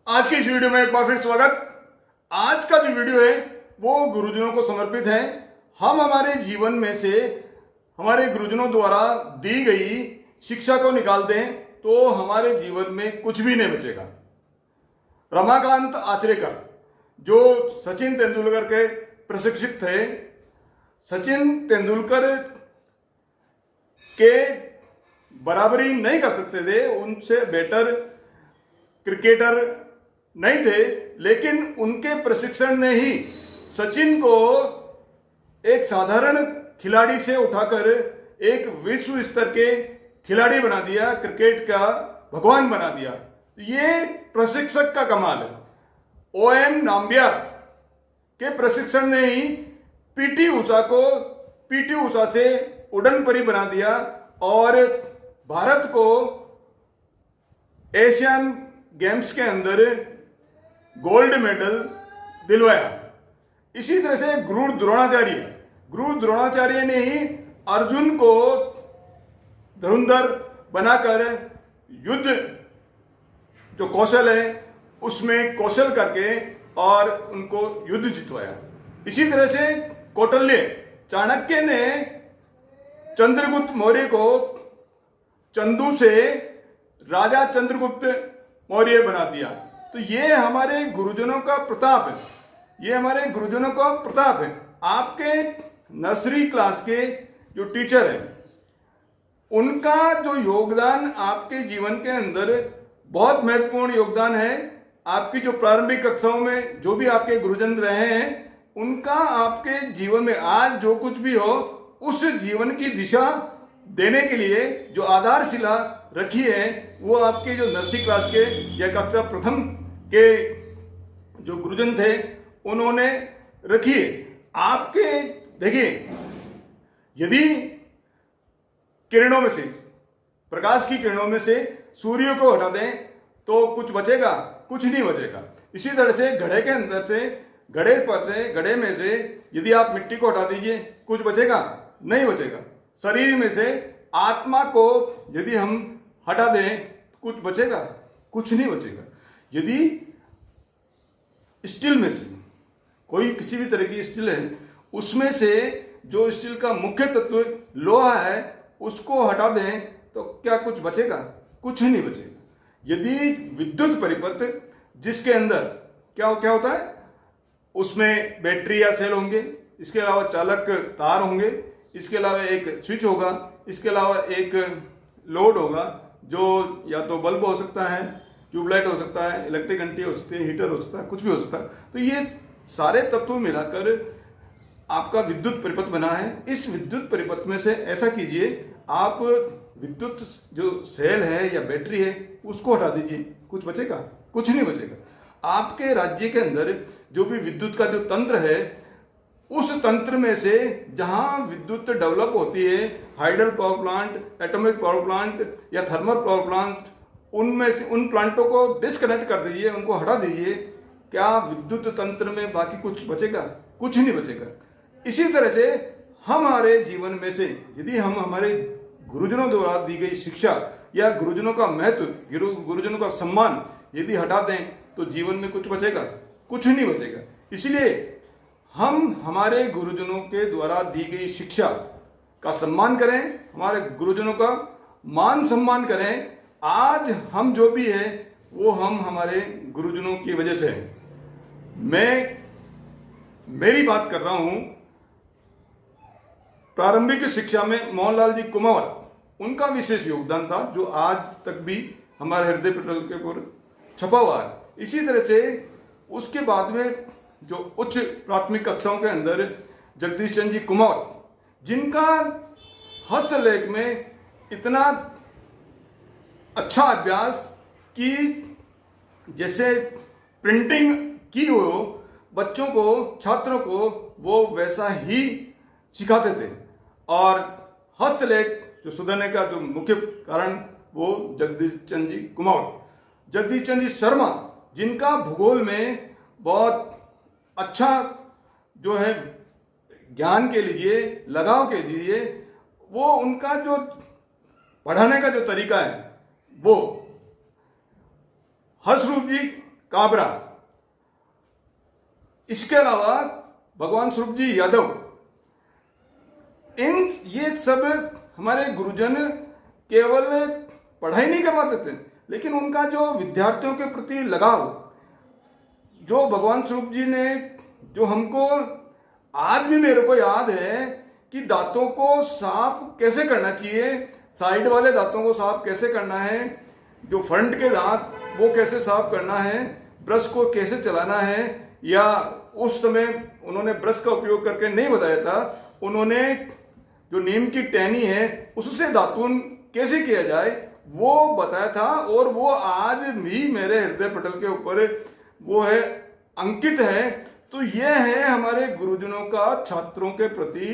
आज की इस वीडियो में एक बार फिर स्वागत। आज का जो वीडियो है वो गुरुजनों को समर्पित है। हम हमारे जीवन में से हमारे गुरुजनों द्वारा दी गई शिक्षा को निकाल दें तो हमारे जीवन में कुछ भी नहीं बचेगा। रमाकांत आचरेकर जो सचिन तेंदुलकर के प्रशिक्षक थे, सचिन तेंदुलकर के बराबरी नहीं कर सकते थे, उनसे बेटर क्रिकेटर नहीं थे, लेकिन उनके प्रशिक्षण ने ही सचिन को एक साधारण खिलाड़ी से उठाकर एक विश्व स्तर के खिलाड़ी बना दिया, क्रिकेट का भगवान बना दिया। ये प्रशिक्षक का कमाल है। ओएम नाम्बियार के प्रशिक्षण ने ही पीटी ऊषा को पीटी ऊषा से उड़न परी बना दिया और भारत को एशियन गेम्स के अंदर गोल्ड मेडल दिलवाया। इसी तरह से गुरु द्रोणाचार्य ने ही अर्जुन को धुरंधर बनाकर युद्ध जो कौशल है उसमें कौशल करके और उनको युद्ध जितवाया। इसी तरह से कौटिल्य चाणक्य ने चंद्रगुप्त मौर्य को चंदू से राजा चंद्रगुप्त मौर्य बना दिया। तो ये हमारे गुरुजनों का प्रताप है, ये हमारे गुरुजनों का प्रताप है। आपके नर्सरी क्लास के जो टीचर हैं उनका जो योगदान आपके जीवन के अंदर बहुत महत्वपूर्ण योगदान है। आपकी जो प्रारंभिक कक्षाओं में जो भी आपके गुरुजन रहे हैं उनका आपके जीवन में आज जो कुछ भी हो उस जीवन की दिशा देने के लिए जो आधारशिला रखी है वो आपके जो नर्सरी क्लास के या कक्षा प्रथम के जो गुरुजन थे उन्होंने रखी है। आपके देखिए, यदि किरणों में से, प्रकाश की किरणों में से सूर्य को हटा दें तो कुछ बचेगा? कुछ नहीं बचेगा। इसी तरह से घड़े के अंदर से, घड़े में से यदि आप मिट्टी को हटा दीजिए कुछ बचेगा? नहीं बचेगा। शरीर में से आत्मा को यदि हम हटा दें कुछ बचेगा? कुछ नहीं बचेगा। यदि स्टील में से कोई किसी भी तरह की स्टील है उसमें से जो स्टील का मुख्य तत्व लोहा है उसको हटा दें तो क्या कुछ बचेगा? कुछ नहीं बचेगा। यदि विद्युत परिपथ जिसके अंदर क्या होता है, उसमें बैटरी या सेल होंगे, इसके अलावा चालक तार होंगे, इसके अलावा एक स्विच होगा, इसके अलावा एक लोड होगा जो या तो बल्ब हो सकता है, ट्यूबलाइट हो सकता है, इलेक्ट्रिक घंटी हो सकती है, हीटर हो सकता है, कुछ भी हो सकता है। तो ये सारे तत्व मिलाकर आपका विद्युत परिपथ बना है। इस विद्युत परिपथ में से ऐसा कीजिए, आप विद्युत जो सेल है या बैटरी है उसको हटा दीजिए, कुछ बचेगा? कुछ नहीं बचेगा। आपके राज्य के अंदर जो भी विद्युत का जो तंत्र है उस तंत्र में से जहां विद्युत डेवलप होती है, hydel power plant, atomic power plant या थर्मल पावर प्लांट, उनमें से उन प्लांटों को डिस्कनेक्ट कर दीजिए, उनको हटा दीजिए। क्या विद्युत तंत्र में बाकी कुछ बचेगा? कुछ नहीं बचेगा। इसी तरह से हमारे जीवन में से यदि हम हमारे गुरुजनों द्वारा दी गई शिक्षा या गुरुजनों का महत्व, गुरुजनों का सम्मान यदि हटा दें तो जीवन में कुछ बचेगा? कुछ नहीं बचेगा। इसलिए हम हमारे गुरुजनों के द्वारा दी गई शिक्षा का सम्मान करें, हमारे गुरुजनों का मान सम्मान करें। आज हम जो भी है वो हम हमारे गुरुजनों की वजह से हैं। मेरी बात कर रहा हूं प्रारंभिक शिक्षा में मोहनलाल जी कुमावत, उनका विशेष योगदान था जो आज तक भी हमारे हृदय पटल के ऊपर छपा हुआ है। इसी तरह से उसके बाद में जो उच्च प्राथमिक कक्षाओं के अंदर जगदीश चंद्र जी कुमावत, जिनका हस्तलेख में इतना अच्छा अभ्यास कि जैसे प्रिंटिंग की हो, बच्चों को, छात्रों को वो वैसा ही सिखाते थे। और हस्तलेख जो सुधरने का जो मुख्य कारण वो जगदीश चंद्र जी कुमावत, जगदीश चंद्र जी शर्मा, जिनका भूगोल में बहुत अच्छा जो है ज्ञान के लिए, लगाव के लिए, वो उनका जो पढ़ाने का जो तरीका है वो हर्षरूप जी काबरा, इसके अलावा भगवान स्वरूप जी यादव, ये सब हमारे गुरुजन केवल पढ़ाई नहीं करवाते थे, लेकिन उनका जो विद्यार्थियों के प्रति लगाव, जो भगवान स्वरूप जी ने जो हमको आज भी मेरे को याद है कि दांतों को साफ कैसे करना चाहिए, साइड वाले दांतों को साफ कैसे करना है, जो फ्रंट के दांत वो कैसे साफ करना है, ब्रश को कैसे चलाना है, या उस समय उन्होंने ब्रश का उपयोग करके नहीं बताया था, उन्होंने जो नीम की टहनी है उससे दातुन कैसे किया जाए वो बताया था। और वो आज भी मेरे हृदय पटल के ऊपर वो है, अंकित है। तो यह है हमारे गुरुजनों का छात्रों के प्रति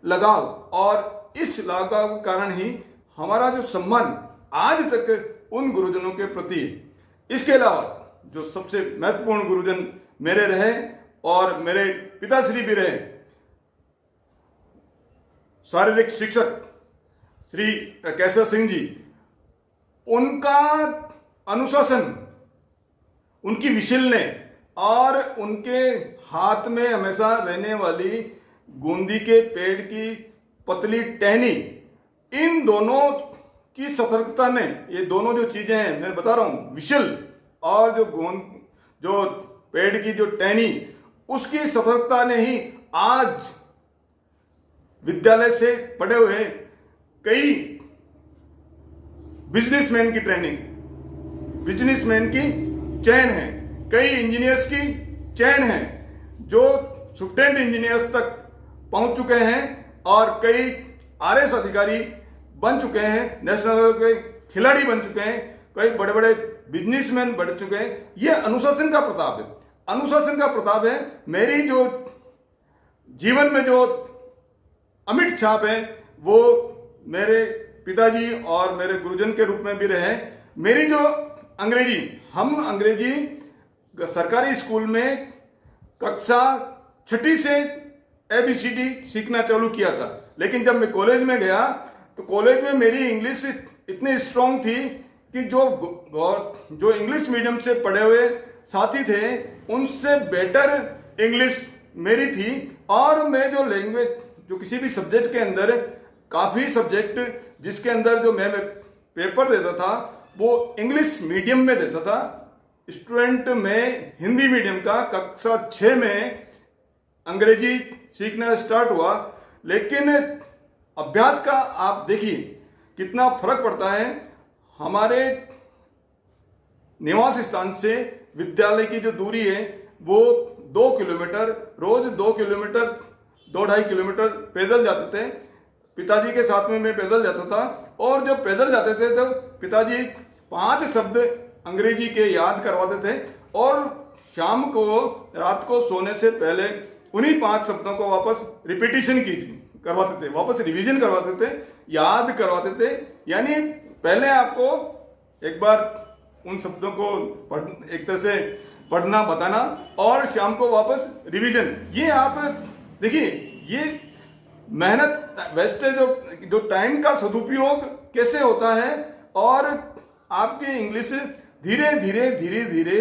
लगाव, और इस लगाव के कारण ही हमारा जो सम्मान आज तक उन गुरुजनों के प्रति। इसके अलावा जो सबसे महत्वपूर्ण गुरुजन मेरे रहे और मेरे पिताश्री भी रहे, शारीरिक शिक्षक श्री केशव सिंह जी, उनका अनुशासन, उनकी विशलने और उनके हाथ में हमेशा रहने वाली गोंदी के पेड़ की पतली टहनी, इन दोनों की सतर्कता ने, ये दोनों जो चीजें हैं मैं बता रहा हूं, विशल और जो पेड़ की जो टहनी, उसकी सतर्कता ने ही आज विद्यालय से पढ़े हुए कई बिजनेसमैन की ट्रेनिंग, बिजनेसमैन की चयन है, कई इंजीनियर्स की चयन है, जो सुप्रिटेंडेंट इंजीनियर्स तक पहुंच चुके हैं और कई आरएस अधिकारी बन चुके हैं, नेशनल लेवल के खिलाड़ी बन चुके हैं, कई बड़े बड़े बिजनेसमैन बन चुके हैं। यह अनुशासन का प्रताप है, अनुशासन का प्रताप है। मेरी जो जीवन में जो अमिट छाप है वो मेरे पिताजी और मेरे गुरुजन के रूप में भी रहे। मेरी जो अंग्रेजी, हम अंग्रेजी सरकारी स्कूल में कक्षा 6ठी से ABCD सीखना चालू किया था, लेकिन जब मैं कॉलेज में गया तो कॉलेज में मेरी इंग्लिश इतनी स्ट्रांग थी कि जो इंग्लिश मीडियम से पढ़े हुए साथी थे उनसे बेटर इंग्लिश मेरी थी। और मैं जो लैंग्वेज, जो किसी भी सब्जेक्ट के अंदर, काफ़ी सब्जेक्ट जिसके अंदर जो मैं पेपर देता था वो इंग्लिश मीडियम में देता था। स्टूडेंट में हिंदी मीडियम का कक्षा 6 में अंग्रेजी सीखना स्टार्ट हुआ, लेकिन अभ्यास का आप देखिए कितना फर्क पड़ता है। हमारे निवास स्थान से विद्यालय की जो दूरी है वो 2 किलोमीटर, रोज 2 किलोमीटर, 2-2.5 किलोमीटर पैदल जाते थे। पिताजी के साथ में मैं पैदल जाता था, और जब पैदल जाते थे तो पिताजी 5 शब्द अंग्रेजी के याद करवाते थे, और शाम को, रात को सोने से पहले उन्हीं 5 शब्दों को वापस रिपीटिशन करवाते थे, वापस रिवीजन करवाते थे, याद करवाते थे। यानी पहले आपको एक बार उन शब्दों को एक तरह से पढ़ना, बताना, और शाम को वापस रिवीजन। ये आप देखिए, ये मेहनत, वेस्टेज, जो टाइम का सदुपयोग कैसे होता है, और आपकी इंग्लिश धीरे धीरे धीरे धीरे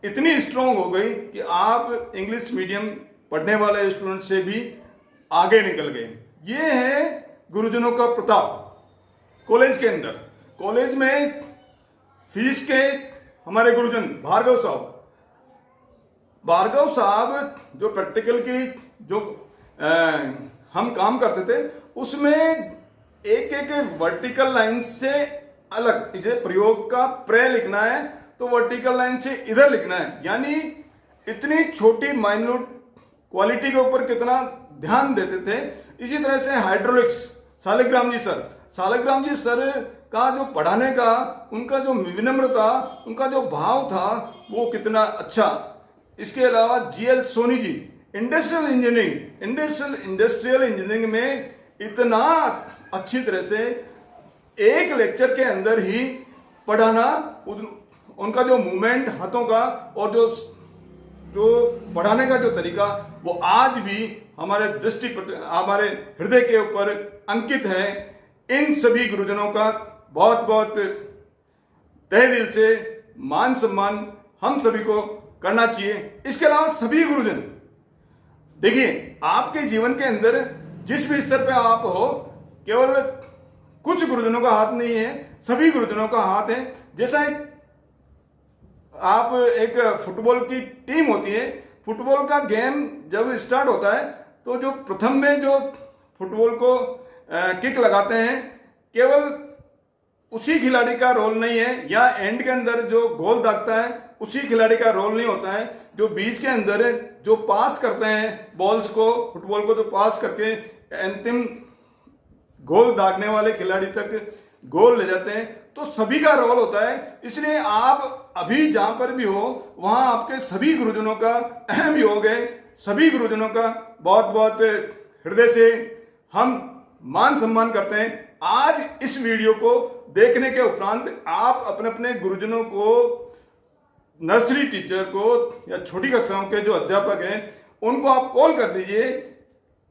इतनी स्ट्रांग हो गई कि आप इंग्लिश मीडियम पढ़ने वाले स्टूडेंट से भी आगे निकल गए। ये है गुरुजनों का प्रताप। कॉलेज के अंदर, कॉलेज में फीस के हमारे गुरुजन भार्गव साहब जो प्रैक्टिकल की जो हम काम करते थे, उसमें एक एक वर्टिकल लाइन से अलग, इसे प्रयोग का प्रे लिखना है तो वर्टिकल लाइन से इधर लिखना है। यानी इतनी छोटी माइन्यूट क्वालिटी के ऊपर कितना ध्यान देते थे। इसी तरह से हाइड्रोलिक्स, सालिग्राम जी सर का जो पढ़ाने का, उनका जो विनम्रता, उनका जो भाव था वो कितना अच्छा। इसके अलावा GL Soni ji, industrial engineering में इतना अच्छी तरह से एक लेक्चर के अंदर ही पढ़ाना, उनका जो मूवमेंट हाथों का और जो पढ़ाने का जो तरीका, वो आज भी हमारे हमारे हृदय के ऊपर अंकित है। इन सभी गुरुजनों का बहुत बहुत तहे दिल से मान सम्मान हम सभी को करना चाहिए। इसके अलावा सभी गुरुजन, देखिए आपके जीवन के अंदर जिस भी स्तर पे आप हो, केवल कुछ गुरुजनों का हाथ नहीं है, सभी गुरुजनों का हाथ है। जैसा आप एक फुटबॉल की टीम होती है, फुटबॉल का गेम जब स्टार्ट होता है तो जो प्रथम में जो फुटबॉल को किक लगाते हैं, केवल उसी खिलाड़ी का रोल नहीं है, या एंड के अंदर जो गोल दागता है उसी खिलाड़ी का रोल नहीं होता है। जो बीच के अंदर जो पास करते हैं बॉल्स को, फुटबॉल को जो पास करके अंतिम गोल दागने वाले खिलाड़ी तक गोल ले जाते हैं, तो सभी का रोल होता है। इसलिए आप अभी जहां पर भी हो वहां आपके सभी गुरुजनों का अहम योग है। सभी गुरुजनों का बहुत बहुत हृदय से हम मान सम्मान करते हैं। आज इस वीडियो को देखने के उपरांत आप अपने अपने गुरुजनों को, नर्सरी टीचर को या छोटी कक्षाओं के जो अध्यापक हैं उनको आप कॉल कर दीजिए,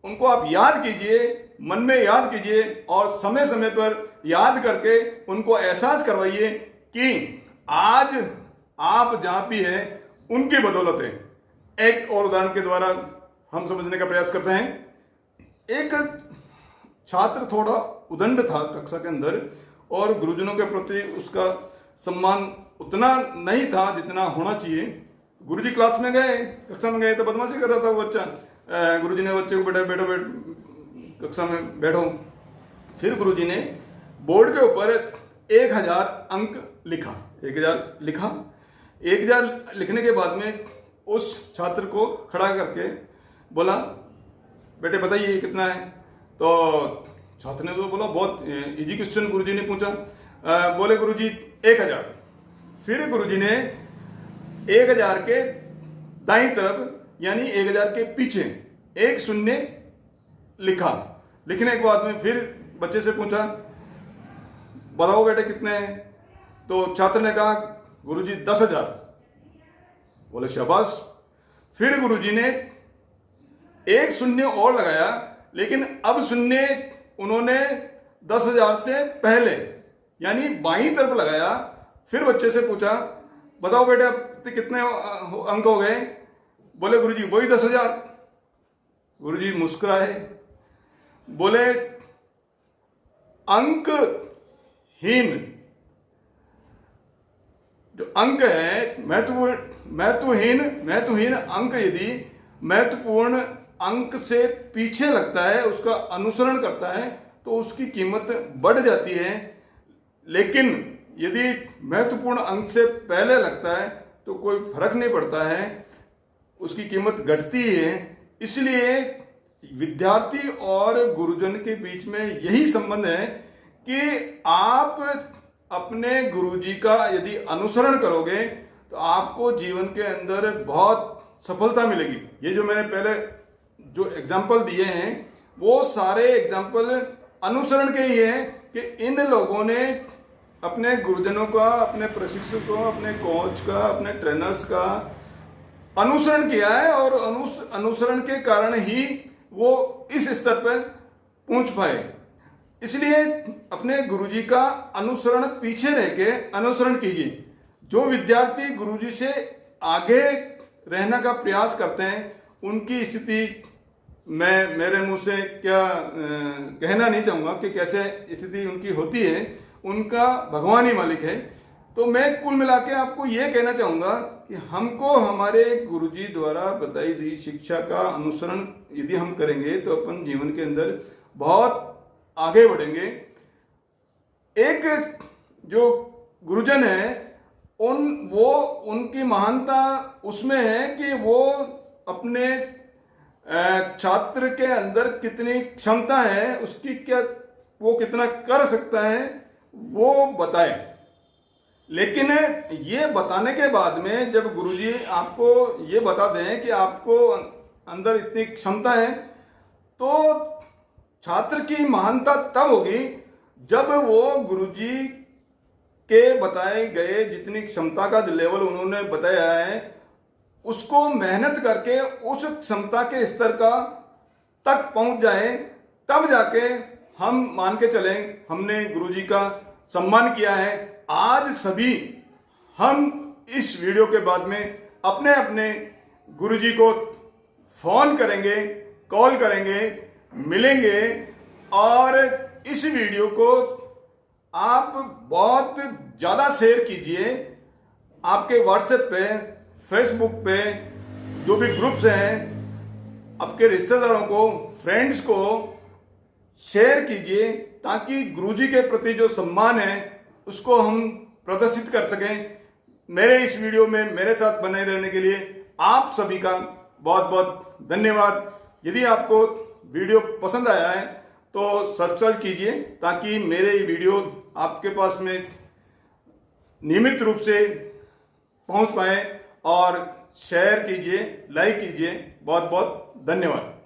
उनको आप याद कीजिए, मन में याद कीजिए और समय समय पर याद करके उनको एहसास करवाइए कि आज आप जहां भी हैं उनकी बदौलत है। एक और उदाहरण के द्वारा हम समझने का प्रयास करते हैं। एक छात्र थोड़ा उदंड था कक्षा के अंदर और गुरुजनों के प्रति उसका सम्मान उतना नहीं था जितना होना चाहिए। गुरुजी क्लास में गए, कक्षा में गए तो बदमाशी कर रहा था वो बच्चा। गुरुजी ने बच्चे को बैठो कक्षा में बैठो। फिर गुरुजी ने बोर्ड के ऊपर 1000 अंक लिखा। 1000 लिखने के बाद में उस छात्र को खड़ा करके बोला, बेटे बताइए ये कितना है। तो छात्र ने तो बोला बहुत इजी क्वेश्चन गुरुजी ने पूछा। बोले गुरुजी 1000। फिर गुरुजी ने 1000 के दाईं तरफ यानी 1000 के पीछे 1 शून्य लिखा। लिखने के बाद में फिर बच्चे से पूछा, बताओ बेटे कितने हैं। तो छात्र ने कहा गुरुजी 10,000। बोले शाबाश। फिर गुरुजी ने 1 शून्य और लगाया, लेकिन अब शून्य उन्होंने 10,000 से पहले यानी बाईं तरफ लगाया। फिर बच्चे से पूछा, बताओ बेटा कितने अंक हो गए। बोले गुरुजी वही 10,000। गुरुजी मुस्कुराए, बोले अंकहीन जो अंक है, महत्वहीन अंक यदि महत्वपूर्ण अंक से पीछे लगता है, उसका अनुसरण करता है तो उसकी कीमत बढ़ जाती है। लेकिन यदि महत्वपूर्ण अंक से पहले लगता है तो कोई फर्क नहीं पड़ता है, उसकी कीमत घटती है। इसलिए विद्यार्थी और गुरुजन के बीच में यही संबंध है कि आप अपने गुरुजी का यदि अनुसरण करोगे तो आपको जीवन के अंदर बहुत सफलता मिलेगी। ये जो मैंने पहले जो एग्जाम्पल दिए हैं वो सारे एग्जाम्पल अनुसरण के ही हैं कि इन लोगों ने अपने गुरुजनों का, अपने प्रशिक्षकों, अपने कोच का, अपने ट्रेनर्स का अनुसरण किया है और अनुसरण के कारण ही वो इस स्तर पर पहुंच पाए। इसलिए अपने गुरुजी का अनुसरण पीछे रह के अनुसरण कीजिए। जो विद्यार्थी गुरुजी से आगे रहने का प्रयास करते हैं उनकी स्थिति मैं मेरे मुंह से क्या कहना नहीं चाहूँगा कि कैसे स्थिति उनकी होती है, उनका भगवान ही मालिक है। तो मैं कुल मिला के आपको ये कहना चाहूँगा कि हमको हमारे गुरुजी द्वारा बताई गई शिक्षा का अनुसरण यदि हम करेंगे तो अपन जीवन के अंदर बहुत आगे बढ़ेंगे। एक जो गुरुजन है उनकी महानता उसमें है कि वो अपने छात्र के अंदर कितनी क्षमता है, उसकी क्या वो कितना कर सकता है वो बताए। लेकिन ये बताने के बाद में जब गुरुजी आपको ये बता दें कि आपको अंदर इतनी क्षमता है तो छात्र की महानता तब होगी जब वो गुरुजी के बताए गए जितनी क्षमता का लेवल उन्होंने बताया है उसको मेहनत करके उस क्षमता के स्तर का तक पहुंच जाए, तब जाके हम मान के चलें हमने गुरुजी का सम्मान किया है। आज सभी हम इस वीडियो के बाद में अपने अपने गुरुजी को फोन करेंगे, कॉल करेंगे, मिलेंगे और इस वीडियो को आप बहुत ज़्यादा शेयर कीजिए। आपके व्हाट्सएप पे, फेसबुक पे जो भी ग्रुप्स हैं, आपके रिश्तेदारों को, फ्रेंड्स को शेयर कीजिए ताकि गुरुजी के प्रति जो सम्मान है उसको हम प्रदर्शित कर सकें। मेरे इस वीडियो में मेरे साथ बने रहने के लिए आप सभी का बहुत बहुत धन्यवाद। यदि आपको वीडियो पसंद आया है तो सब्सक्राइब कीजिए ताकि मेरे ये वीडियो आपके पास में नियमित रूप से पहुंच पाए, और शेयर कीजिए, लाइक कीजिए। बहुत बहुत धन्यवाद।